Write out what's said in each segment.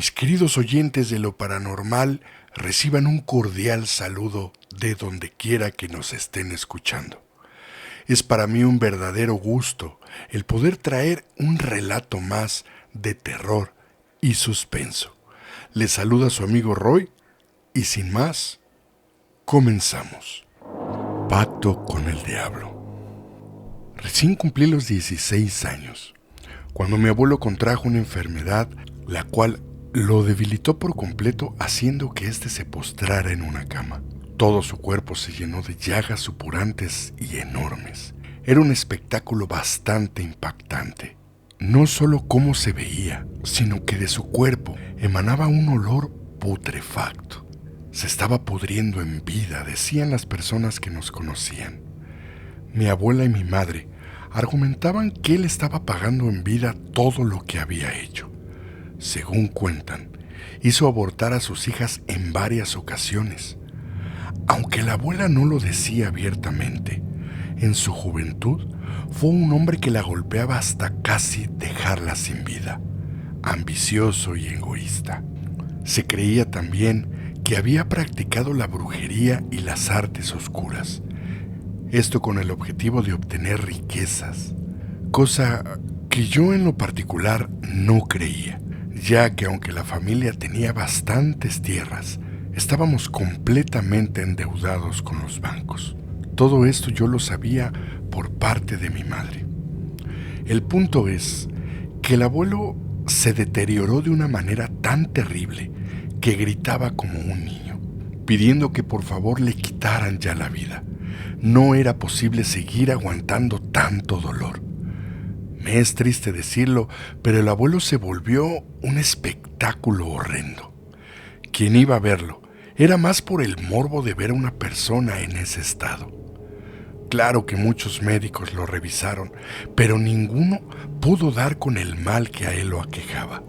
Mis queridos oyentes de lo paranormal, reciban un cordial saludo de donde quiera que nos estén escuchando. Es para mí un verdadero gusto el poder traer un relato más de terror y suspenso. Les saluda su amigo Roy y sin más, comenzamos. Pacto con el diablo. Recién cumplí los 16 años, cuando mi abuelo contrajo una enfermedad, la cual lo debilitó por completo, haciendo que éste se postrara en una cama. Todo su cuerpo se llenó de llagas supurantes y enormes. Era un espectáculo bastante impactante. No solo cómo se veía, sino que de su cuerpo emanaba un olor putrefacto. Se estaba pudriendo en vida, decían las personas que nos conocían. Mi abuela y mi madre argumentaban que él estaba pagando en vida todo lo que había hecho. Según cuentan, hizo abortar a sus hijas en varias ocasiones. Aunque la abuela no lo decía abiertamente, en su juventud fue un hombre que la golpeaba hasta casi dejarla sin vida, ambicioso y egoísta. Se creía también que había practicado la brujería y las artes oscuras, esto con el objetivo de obtener riquezas, cosa que yo en lo particular no creía, ya que aunque la familia tenía bastantes tierras, estábamos completamente endeudados con los bancos. Todo esto yo lo sabía por parte de mi madre. El punto es que el abuelo se deterioró de una manera tan terrible que gritaba como un niño, pidiendo que por favor le quitaran ya la vida. No era posible seguir aguantando tanto dolor. Me es triste decirlo, pero el abuelo se volvió un espectáculo horrendo. Quien iba a verlo era más por el morbo de ver a una persona en ese estado. Claro que muchos médicos lo revisaron, pero ninguno pudo dar con el mal que a él lo aquejaba.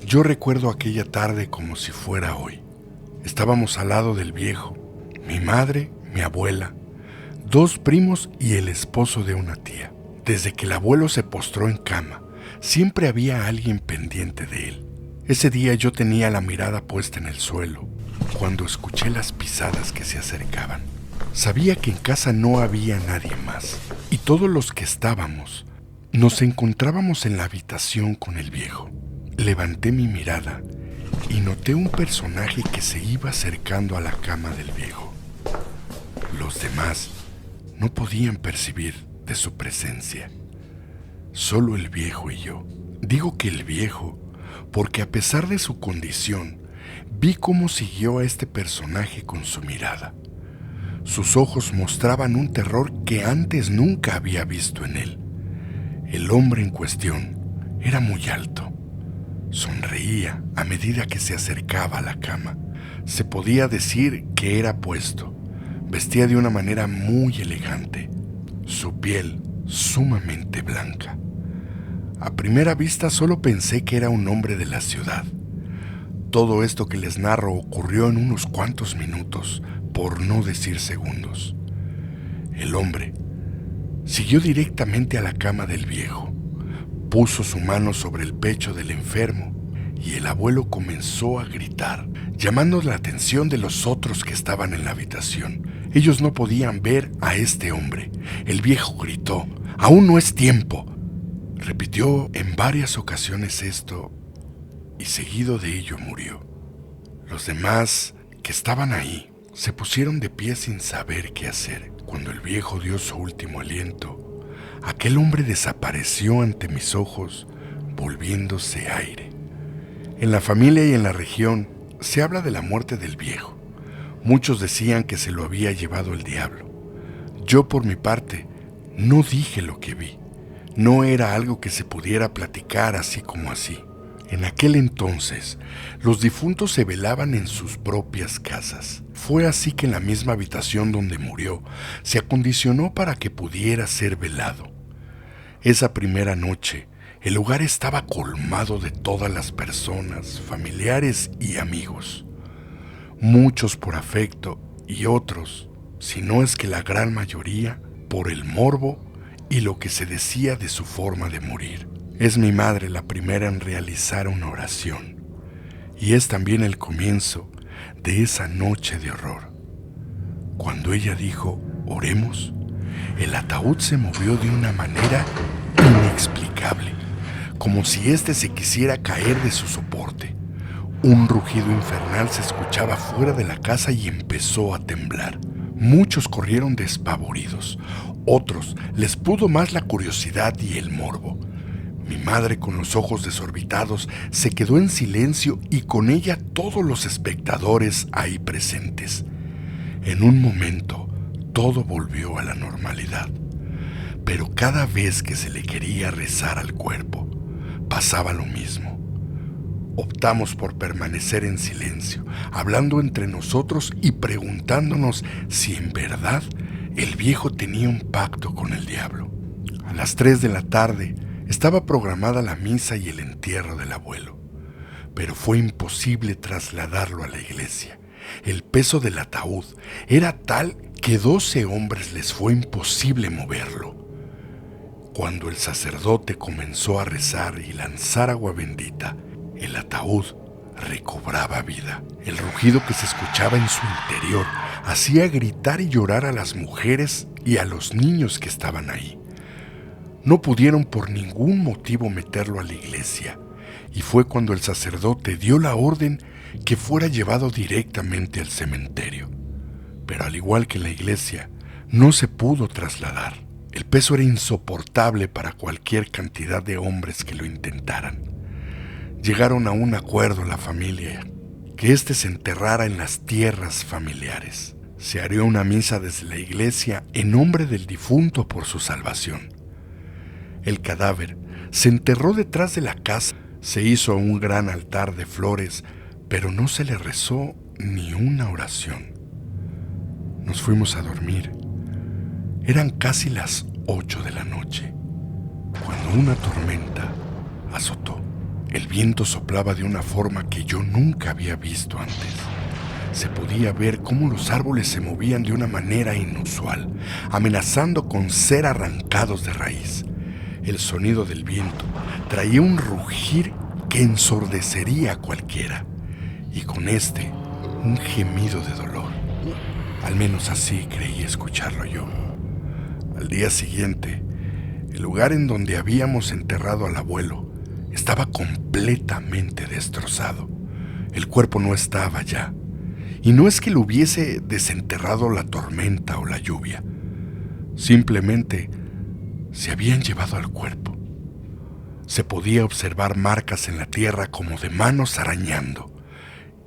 Yo recuerdo aquella tarde como si fuera hoy. Estábamos al lado del viejo, mi madre, mi abuela, dos primos y el esposo de una tía. Desde que el abuelo se postró en cama, siempre había alguien pendiente de él. Ese día yo tenía la mirada puesta en el suelo, cuando escuché las pisadas que se acercaban. Sabía que en casa no había nadie más, y todos los que estábamos, nos encontrábamos en la habitación con el viejo. Levanté mi mirada y noté un personaje que se iba acercando a la cama del viejo. Los demás no podían percibir de su presencia. Solo el viejo y yo. Digo que el viejo, porque a pesar de su condición, vi cómo siguió a este personaje con su mirada. Sus ojos mostraban un terror que antes nunca había visto en él. El hombre en cuestión era muy alto. Sonreía a medida que se acercaba a la cama. Se podía decir que era apuesto. Vestía de una manera muy elegante. Su piel sumamente blanca. A primera vista solo pensé que era un hombre de la ciudad. Todo esto que les narro ocurrió en unos cuantos minutos, por no decir segundos. El hombre siguió directamente a la cama del viejo, puso su mano sobre el pecho del enfermo y el abuelo comenzó a gritar, llamando la atención de los otros que estaban en la habitación. Ellos no podían ver a este hombre. El viejo gritó: «¡Aún no es tiempo!». Repitió en varias ocasiones esto y seguido de ello murió. Los demás que estaban ahí se pusieron de pie sin saber qué hacer. Cuando el viejo dio su último aliento, aquel hombre desapareció ante mis ojos, volviéndose aire. En la familia y en la región se habla de la muerte del viejo. Muchos decían que se lo había llevado el diablo. Yo, por mi parte, no dije lo que vi. No era algo que se pudiera platicar así como así. En aquel entonces, los difuntos se velaban en sus propias casas. Fue así que en la misma habitación donde murió, se acondicionó para que pudiera ser velado. Esa primera noche, el lugar estaba colmado de todas las personas, familiares y amigos. Muchos por afecto y otros, si no es que la gran mayoría, por el morbo y lo que se decía de su forma de morir. Es mi madre la primera en realizar una oración, y es también el comienzo de esa noche de horror. Cuando ella dijo, oremos, el ataúd se movió de una manera inexplicable, como si éste se quisiera caer de su soporte. Un rugido infernal se escuchaba fuera de la casa y empezó a temblar. Muchos corrieron despavoridos, otros les pudo más la curiosidad y el morbo. Mi madre, con los ojos desorbitados, se quedó en silencio y con ella todos los espectadores ahí presentes. En un momento, todo volvió a la normalidad, pero cada vez que se le quería rezar al cuerpo, pasaba lo mismo. Optamos por permanecer en silencio, hablando entre nosotros y preguntándonos si en verdad el viejo tenía un pacto con el diablo. A las 3 de la tarde estaba programada la misa y el entierro del abuelo, pero fue imposible trasladarlo a la iglesia. El peso del ataúd era tal que 12 hombres les fue imposible moverlo. Cuando el sacerdote comenzó a rezar y lanzar agua bendita, el ataúd recobraba vida. El rugido que se escuchaba en su interior hacía gritar y llorar a las mujeres y a los niños que estaban ahí. No pudieron por ningún motivo meterlo a la iglesia, y fue cuando el sacerdote dio la orden que fuera llevado directamente al cementerio. Pero al igual que la iglesia, no se pudo trasladar. El peso era insoportable para cualquier cantidad de hombres que lo intentaran. Llegaron a un acuerdo la familia, que éste se enterrara en las tierras familiares. Se haría una misa desde la iglesia en nombre del difunto por su salvación. El cadáver se enterró detrás de la casa, se hizo un gran altar de flores, pero no se le rezó ni una oración. Nos fuimos a dormir. Eran casi las 8 de la noche, cuando una tormenta azotó. El viento soplaba de una forma que yo nunca había visto antes. Se podía ver cómo los árboles se movían de una manera inusual, amenazando con ser arrancados de raíz. El sonido del viento traía un rugir que ensordecería a cualquiera, y con este, un gemido de dolor. Al menos así creí escucharlo yo. Al día siguiente, el lugar en donde habíamos enterrado al abuelo estaba completamente destrozado. El cuerpo no estaba ya, y no es que lo hubiese desenterrado la tormenta o la lluvia. Simplemente se habían llevado al cuerpo. Se podía observar marcas en la tierra como de manos arañando,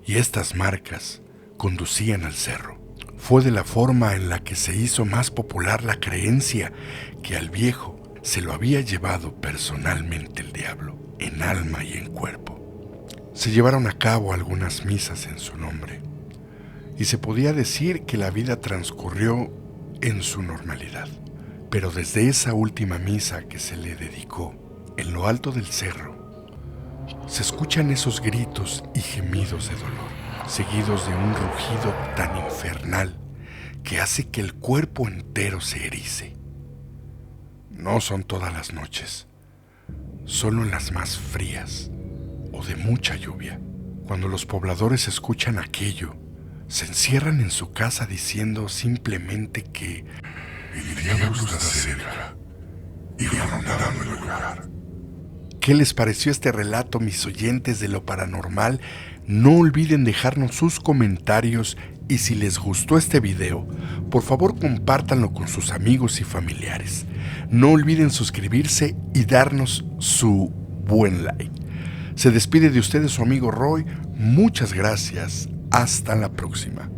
y estas marcas conducían al cerro. Fue de la forma en la que se hizo más popular la creencia que al viejo se lo había llevado personalmente el diablo, en alma y en cuerpo. Se llevaron a cabo algunas misas en su nombre, y se podía decir que la vida transcurrió en su normalidad. Pero desde esa última misa que se le dedicó, en lo alto del cerro, se escuchan esos gritos y gemidos de dolor, seguidos de un rugido tan infernal que hace que el cuerpo entero se erice. No son todas las noches, solo en las más frías o de mucha lluvia. Cuando los pobladores escuchan aquello, se encierran en su casa diciendo simplemente que el diablo está cerca y rondando el lugar. ¿Qué les pareció este relato, mis oyentes de lo paranormal? No olviden dejarnos sus comentarios y si les gustó este video, por favor compártanlo con sus amigos y familiares. No olviden suscribirse y darnos su buen like. Se despide de ustedes su amigo Roy. Muchas gracias. Hasta la próxima.